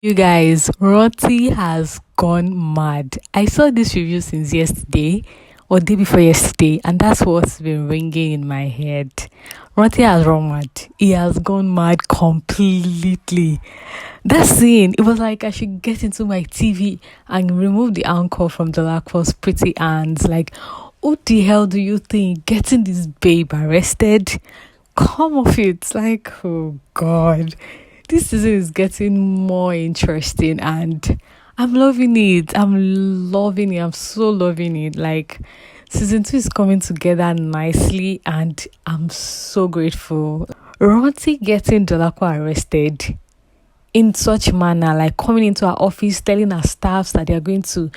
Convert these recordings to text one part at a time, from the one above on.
You guys, Roti has gone mad. I saw this review since yesterday or day before yesterday, and that's what's been ringing in my head. Roti has run mad. He has gone mad completely. That scene, it was like I should get into my TV and remove the anchor from Dolapo's pretty hands. Like, what the hell do you think? Getting this babe arrested? Come off it. Like, oh God. This season is getting more interesting and I'm loving it. I'm loving it. I'm so loving it. Like, season 2 is coming together nicely and I'm so grateful. Ronti getting Dolapo arrested in such manner, like coming into our office, telling our staffs that they are going to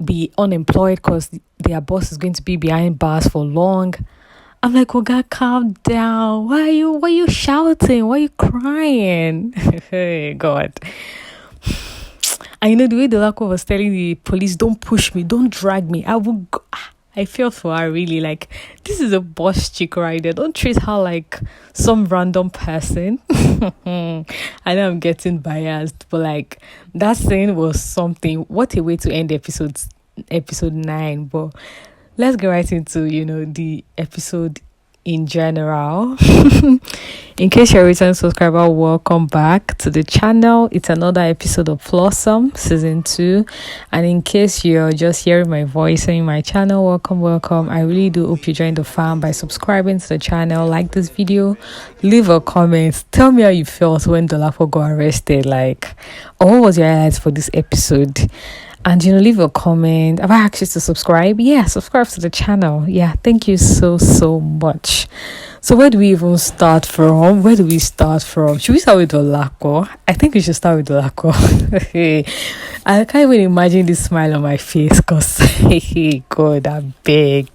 be unemployed because their boss is going to be behind bars for long. I'm like, Oga, calm down. Why are you shouting? Why are you crying? Hey, God. And the way Dolapo was telling the police, don't push me, don't drag me. I will go. I feel for her, really. Like, this is a boss chick right there. Don't treat her like some random person. I know I'm getting biased, but like, that scene was something. What a way to end episode 9. But let's get right into, the episode in general. In case you're a returning subscriber, welcome back to the channel. It's another episode of Flawsome season 2. And in case you're just hearing my voice on my channel, welcome. I really do hope you join the fam by subscribing to the channel, like this video, leave a comment, tell me how you felt when Dolapo got arrested, like, or what was your highlights for this episode. And leave a comment. Have I asked you to subscribe? Yeah, subscribe to the channel. Yeah, thank you so much. So where do we even start from? Should we start with Dolapo? I think we should start with Dolapo. I can't even imagine this smile on my face because God, I'm big.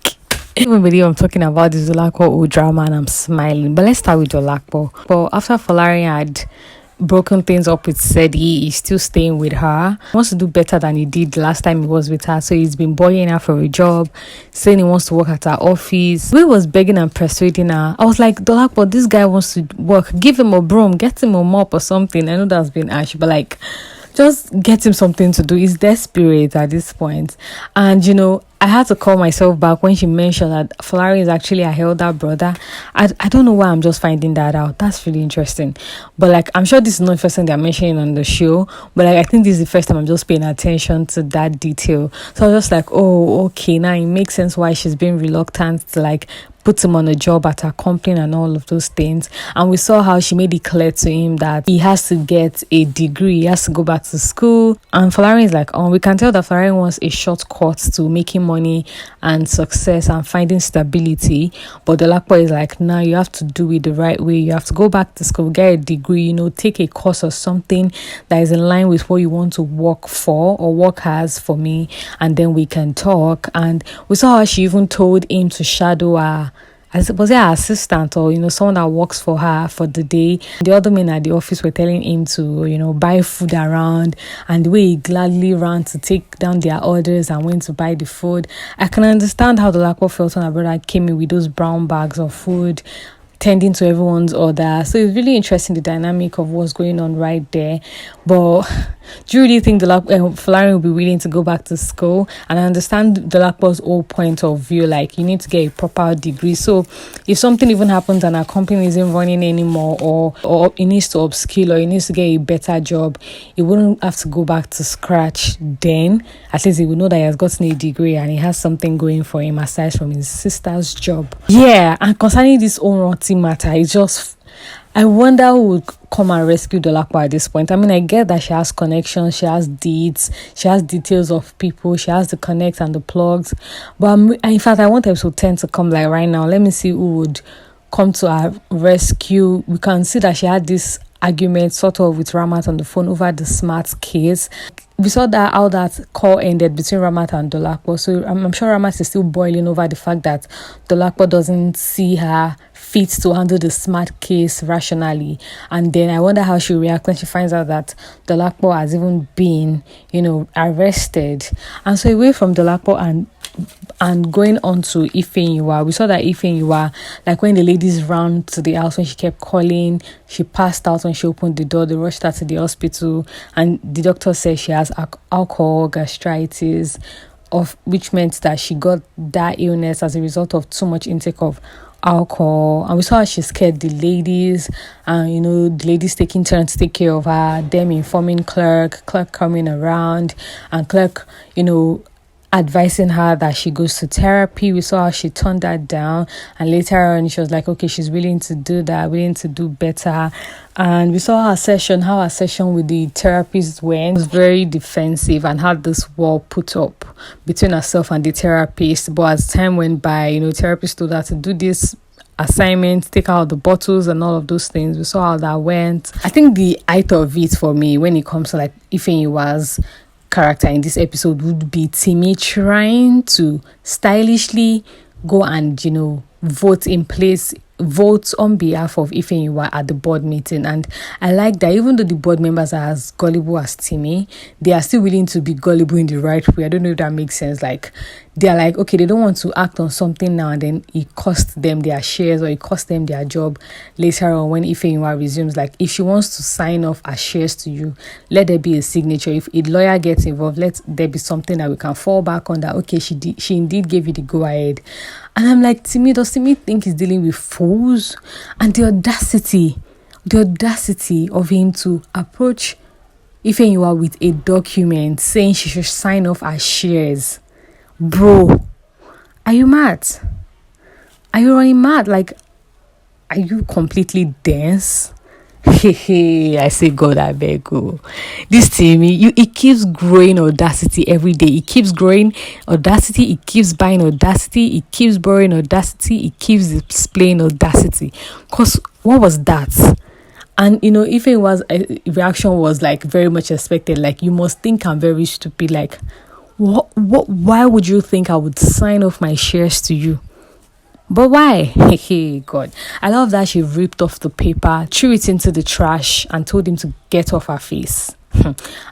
Even believe I'm talking about this Dolapo drama and I'm smiling. But let's start with Dolapo. But after Folarin had broken things up with Sedi, he's still staying with her. He wants to do better than he did last time he was with her, so he's been boying her for a job, saying he wants to work at her office. We was begging and persuading her. I was like, Dolapo, this guy wants to work, give him a broom, get him a mop or something. I know that's been ash, but like, just get him something to do. He's desperate at this point. And I had to call myself back when she mentioned that Folarin is actually her elder brother. I don't know why I'm just finding that out. That's really interesting. But like, I'm sure this is not the first time they're mentioning on the show. But like, I think this is the first time I'm just paying attention to that detail. So I was just like, oh, okay, now it makes sense why she's being reluctant to like put him on a job at her company and all of those things. And we saw how she made it clear to him that he has to get a degree, he has to go back to school. And Folarin is like, we can tell that Folarin wants a shortcut to making money and success and finding stability. But Dolapo is like, nah, you have to do it the right way. You have to go back to school, get a degree, take a course or something that is in line with what you want to work for or work as for me, and then we can talk. And we saw how she even told him to shadow her, was it her assistant or someone that works for her for the day. The other men at the office were telling him to buy food around, and the way he gladly ran to take down their orders and went to buy the food. I can understand how Dolapo felt when her brother came in with those brown bags of food, tending to everyone's order. So it's really interesting, the dynamic of what's going on right there. But do you really think Folarin will be willing to go back to school? And I understand Dolapo's whole point of view, like, you need to get a proper degree. So if something even happens and our company isn't running anymore, or he needs to upskill, or he needs to get a better job, he wouldn't have to go back to scratch. Then at least he would know that he has gotten a degree and he has something going for him aside from his sister's job. Yeah, and concerning this own Roti matter, it's just, I wonder who would come and rescue Dolapo at this point. I mean, I get that she has connections, she has deeds, she has details of people, she has the connects and the plugs. But in fact, I want episode 10 to come like right now. Let me see who would come to our rescue. We can see that she had this argument sort of with Ramat on the phone over the smart case. We saw that how that call ended between Ramat and Dolapo. So I'm sure Ramat is still boiling over the fact that Dolapo doesn't see her fit to handle the smart case rationally. And then I wonder how she'll react when she finds out that Dolapo has even been, arrested. And so away from Dolapo and And going on to Ifeyinwa, we saw that Ifeyinwa, like when the ladies ran to the house, when she kept calling, she passed out when she opened the door. They rushed her to the hospital, and the doctor said she has alcohol gastritis, of which meant that she got that illness as a result of too much intake of alcohol. And we saw how she scared the ladies, and the ladies taking turns to take care of her, them informing clerk coming around, and clerk advising her that she goes to therapy. We saw how she turned that down, and later on she was like, okay, she's willing to do that, willing to do better. And we saw how her session with the therapist went. It was very defensive and had this wall put up between herself and the therapist. But as time went by, therapist told her to do this assignment, take out the bottles and all of those things. We saw how that went. I think the height of it for me when it comes to like Ifeyinwa's character in this episode would be Timi trying to stylishly go and vote on behalf of Ifeyinwa at the board meeting. And I like that even though the board members are as gullible as Timi, they are still willing to be gullible in the right way. I don't know if that makes sense. Like, they are like, okay, they don't want to act on something now and then it costs them their shares or it costs them their job later on when Ifeyinwa resumes. Like, if she wants to sign off her shares to you, let there be a signature. If a lawyer gets involved, let there be something that we can fall back on, that okay, she indeed gave you the go ahead. And I'm like, does Timi think he's dealing with fools? And the audacity of him to approach Ifeyinwa with a document saying she should sign off her shares. Bro, are you mad? Are you running mad? Like, are you completely dense? I say, God, I beg you. This Timi, it keeps growing audacity every day. It keeps growing audacity. It keeps buying audacity. It keeps borrowing audacity. It keeps displaying audacity. Because what was that? And Ifeyinwa's reaction was like very much expected. Like, you must think I'm very stupid. Like, why would you think I would sign off my shares to you? But why? Hey, God. I love that she ripped off the paper, threw it into the trash, and told him to get off her face.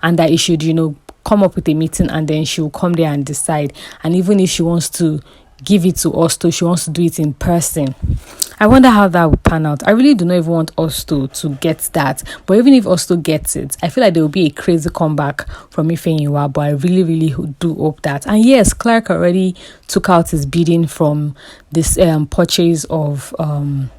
And that he should, come up with a meeting, and then she will come there and decide. And even if she wants to give it to Osto, she wants to do it in person. I wonder how that will pan out. I really do not even want Osto to get that. But even if Osto gets it, I feel like there will be a crazy comeback from Ifeyinwa. But I really, really do hope that. And yes, Clark already took out his bidding from this purchase of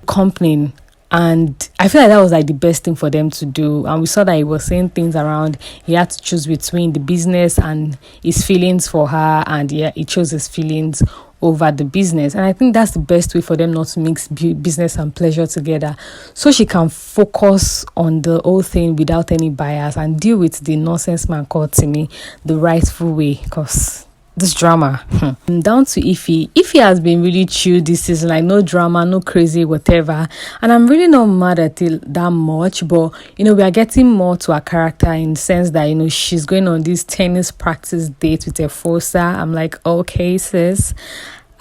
company. And I feel like that was like the best thing for them to do. And we saw that he was saying things around, he had to choose between the business and his feelings for her. And yeah, he chose his feelings over the business. And I think that's the best way for them not to mix business and pleasure together, so she can focus on the whole thing without any bias and deal with the nonsense man called Timi the rightful way. Because this drama. Down to Ify. Ify has been really chill this season, like no drama, no crazy whatever, and I'm really not mad at it that much. But we are getting more to her character in the sense that she's going on this tennis practice date with her Fosa. I'm like, okay, sis,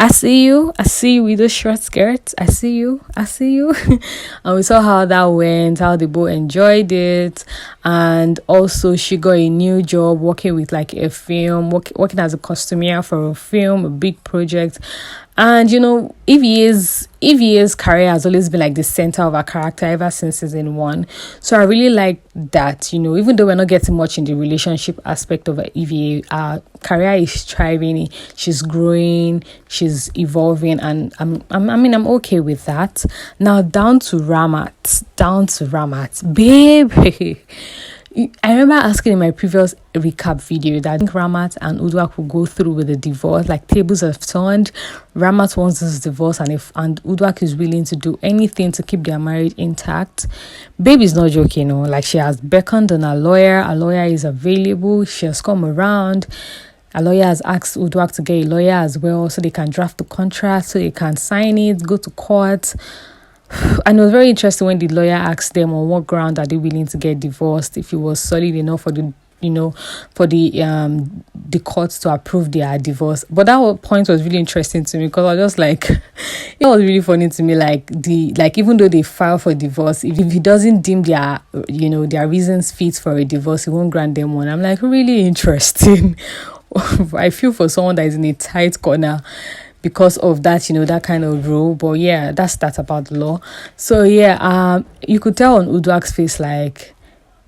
I see you with the short skirt. I see you. And we saw how that went, how they both enjoyed it. And also she got a new job working with like a film, working as a costumier for a film, a big project. And Ivie's career has always been like the center of her character ever since season 1. So I really like that, even though we're not getting much in the relationship aspect of Ivie, our career is thriving, she's growing, she's evolving, and I'm okay with that. Now down to Ramat, babe. I remember asking in my previous recap video that I think Ramat and Uduak will go through with the divorce. Like, tables have turned. Ramat wants this divorce, and Uduak is willing to do anything to keep their marriage intact. Babe is not joking, like she has beckoned on a lawyer. A lawyer is available. She has come around. A lawyer has asked Uduak to get a lawyer as well, so they can draft the contract, so they can sign it, go to court. And it was very interesting when the lawyer asked them on what ground are they willing to get divorced, if it was solid enough for the courts to approve their divorce. But that whole point was really interesting to me, because I was just like, it was really funny to me, like even though they file for divorce, if he doesn't deem their their reasons fit for a divorce, he won't grant them one. I'm like, really interesting. I feel for someone that is in a tight corner because of that, that kind of role. But yeah, that's that about the law. So yeah, you could tell on Uduak's face, like,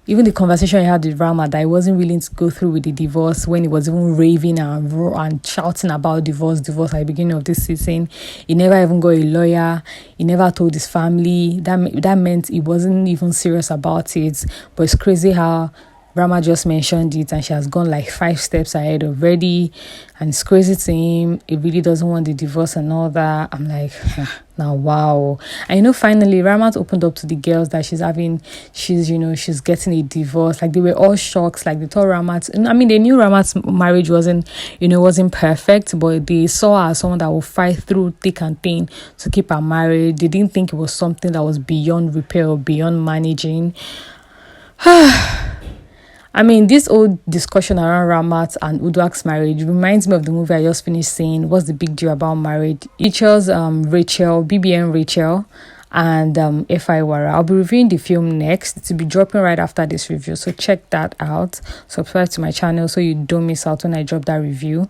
even the conversation he had with Ramat, that he wasn't willing to go through with the divorce, when he was even raving and shouting about divorce at the beginning of this season. He never even got a lawyer. He never told his family. That meant he wasn't even serious about it. But it's crazy how Ramat just mentioned it and she has gone like 5 steps ahead already, and it's crazy to him. He really doesn't want the divorce and all that. I'm like, now wow. And finally Ramat opened up to the girls that she's getting a divorce. Like, they were all shocked. Like, they thought they knew Ramat's marriage wasn't perfect, but they saw her as someone that will fight through thick and thin to keep her married. They didn't think it was something that was beyond repair or beyond managing. This old discussion around Ramat and Uduak's marriage reminds me of the movie I just finished saying, What's the Big Deal About Marriage? It shows BBN Rachel, and Ifeyinwa. I'll be reviewing the film next. To be dropping right after this review, so check that out. Subscribe to my channel so you don't miss out when I drop that review.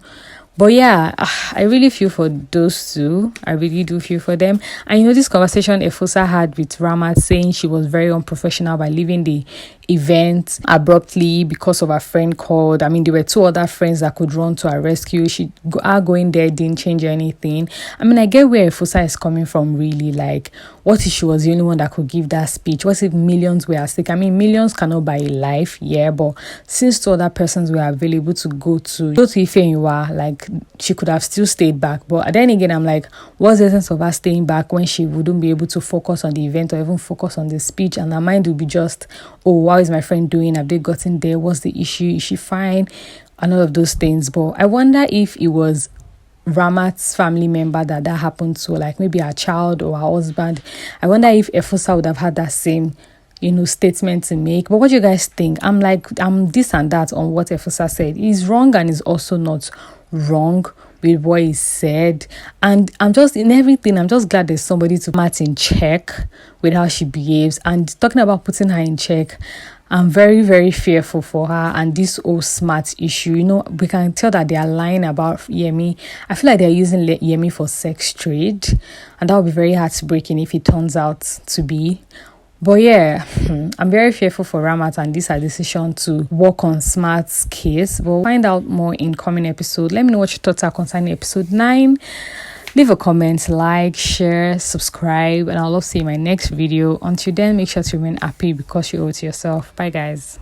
But yeah, I really feel for those two. I really do feel for them. And this conversation Efosa had with Ramat, saying she was very unprofessional by leaving the event abruptly because of her friend called. There were 2 other friends that could run to her rescue. Her going there didn't change anything. I get where Efosa is coming from, really. Like, what if she was the only one that could give that speech? What if millions were at stake? Millions cannot buy a life, yeah, but since 2 other persons were available to go to Ifeyinwa, like, she could have still stayed back. But then again, I'm like, what's the essence of her staying back when she wouldn't be able to focus on the event or even focus on the speech, and her mind would be just, oh, wow, is my friend doing? Have they gotten there? What's the issue? Is she fine? And all of those things. But I wonder if it was Ramat's family member that happened to, like maybe her child or her husband. I wonder if Efosa would have had that same statement to make. But what do you guys think? I'm this and that on what Efosa said. He's wrong, and he's also not wrong with what he said. And I'm just glad there's somebody to put in check with how she behaves. And talking about putting her in check, I'm very, very fearful for her and this whole smart issue. We can tell that they are lying about Yemi. I feel like they're using Yemi for sex trade, and that would be very heartbreaking if it turns out to be. But yeah, I'm very fearful for Ramat and this her decision to work on Smart's case. We'll find out more in coming episode. Let me know what your thoughts are concerning episode 9. Leave a comment, like, share, subscribe, and I'll love to see you in my next video. Until then, make sure to remain happy because you owe it to yourself. Bye guys.